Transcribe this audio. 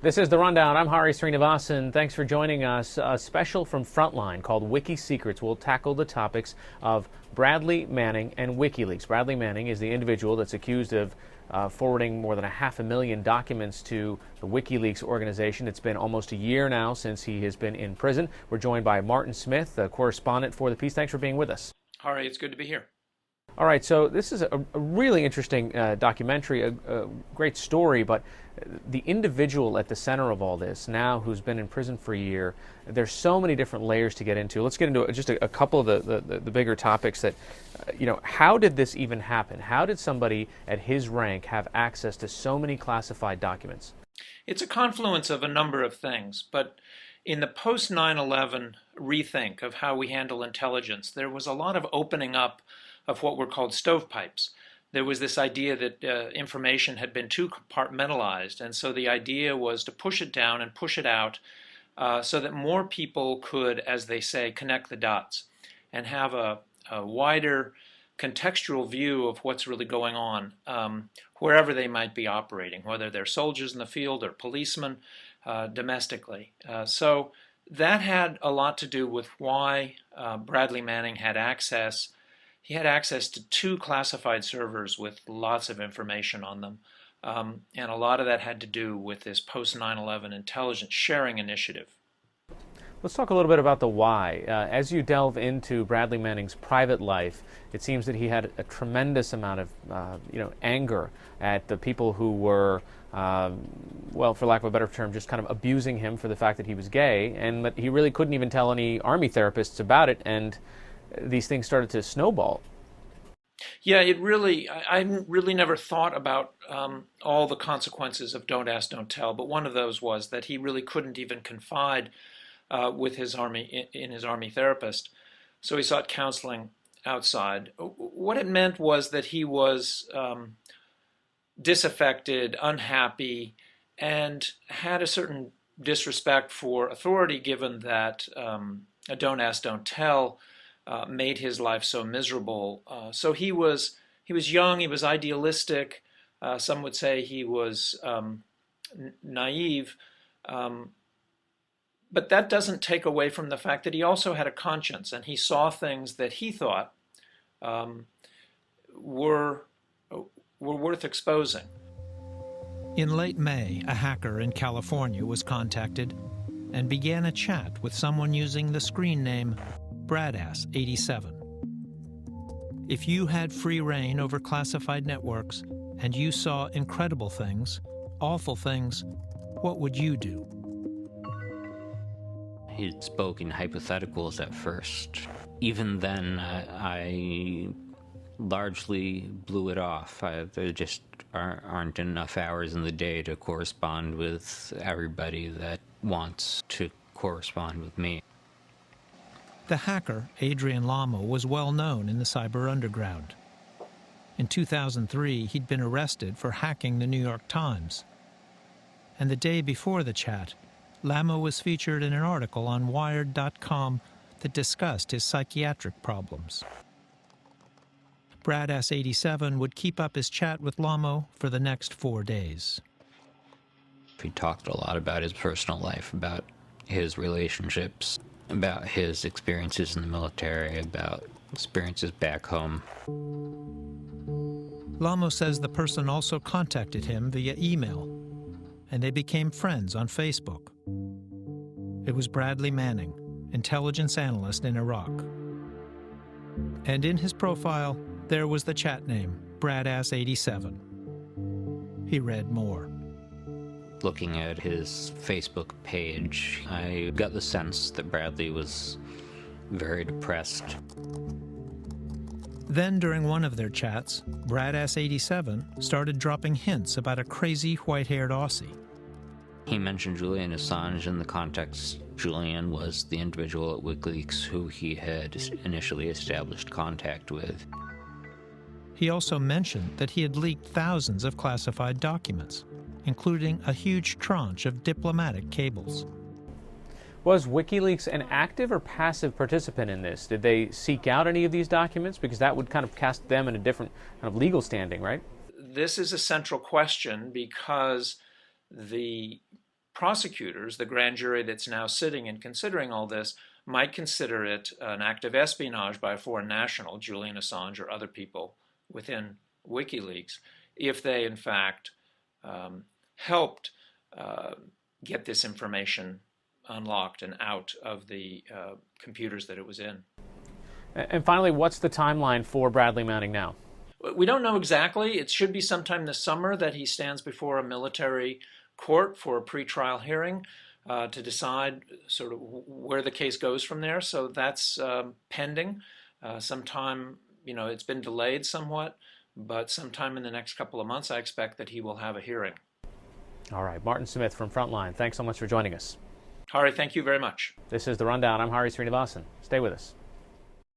This is The Rundown. I'm Hari Srinivasan. Thanks for joining us. A special from Frontline called Wiki Secrets will tackle the topics of Bradley-Manning and WikiLeaks. Bradley-Manning is the individual that's accused of forwarding more than 500,000 documents to the WikiLeaks organization. It's been almost a year now since he has been in prison. We're joined by Martin Smith, the correspondent for the piece. Thanks for being with us. Hari, it's good to be here. All right, so this is a really interesting documentary, a great story, but the individual at the center of all this now who's been in prison for a year, there's so many different layers to get into. Let's get into just a couple of the bigger topics that, how did this even happen? How did somebody at his rank have access to so many classified documents? It's a confluence of a number of things, but in the post 9/11 rethink of how we handle intelligence, there was a lot of opening up of what were called stovepipes. There was this idea that information had been too compartmentalized, and so the idea was to push it down and push it out so that more people could, as they say, connect the dots and have a wider contextual view of what's really going on wherever they might be operating, whether they're soldiers in the field or policemen domestically. So that had a lot to do with why Bradley-Manning had access. He had access to 2 classified servers with lots of information on them, and a lot of that had to do with this post 9/11 intelligence sharing initiative. Let's talk a little bit about the why. As you delve into Bradley-Manning's private life, it seems that he had a tremendous amount of anger at the people who were, well, for lack of a better term, just kind of abusing him for the fact that he was gay, and that he really couldn't even tell any Army therapists about it, and these things started to snowball. Yeah, I really never thought about all the consequences of don't ask, don't tell, but one of those was that he really couldn't even confide with his in his Army therapist, so he sought counseling outside. What it meant was that he was disaffected, unhappy, and had a certain disrespect for authority, given that a don't ask, don't tell made his life so miserable. So he was young, he was idealistic, some would say he was naive, but that doesn't take away from the fact that he also had a conscience, and he saw things that he thought were worth exposing. In late May, a hacker in California was contacted and began a chat with someone using the screen name Bradass87. If you had free reign over classified networks and you saw incredible things, awful things, what would you do? He spoke in hypotheticals at first. Even then, I largely blew it off. There just aren't enough hours in the day to correspond with everybody that wants to correspond with me. The hacker, Adrian Lamo, was well known in the cyber underground. In 2003, he'd been arrested for hacking the New York Times. And the day before the chat, Lamo was featured in an article on Wired.com that discussed his psychiatric problems. Bradass87 would keep up his chat with Lamo for the next 4 days. He talked a lot about his personal life, about his relationships, about his experiences in the military, about experiences back home. Lamo says the person also contacted him via email, and they became friends on Facebook. It was Bradley-Manning, intelligence analyst in Iraq. And in his profile, there was the chat name, Bradass87. He read more. Looking at his Facebook page, I got the sense that Bradley was very depressed. Then, during one of their chats, Bradass87 started dropping hints about a crazy white-haired Aussie. He mentioned Julian Assange in the context. Julian was the individual at WikiLeaks who he had initially established contact with. He also mentioned that he had leaked thousands of classified documents, including a huge tranche of diplomatic cables. Was WikiLeaks an active or passive participant in this? Did they seek out any of these documents? Because that would kind of cast them in a different kind of legal standing, right? This is a central question because the prosecutors, the grand jury that's now sitting and considering all this, might consider it an act of espionage by a foreign national, Julian Assange or other people within WikiLeaks, if they in fact helped get this information unlocked and out of the computers that it was in. And finally, what's the timeline for Bradley Manning now? We don't know exactly. It should be sometime this summer that he stands before a military court for a pretrial hearing to decide sort of where the case goes from there. So that's pending. Sometime, it's been delayed somewhat, but sometime in the next couple of months, I expect that he will have a hearing. All right, Martin Smith from Frontline, thanks so much for joining us. Hari, thank you very much. This is The Rundown. I'm Hari Srinivasan. Stay with us.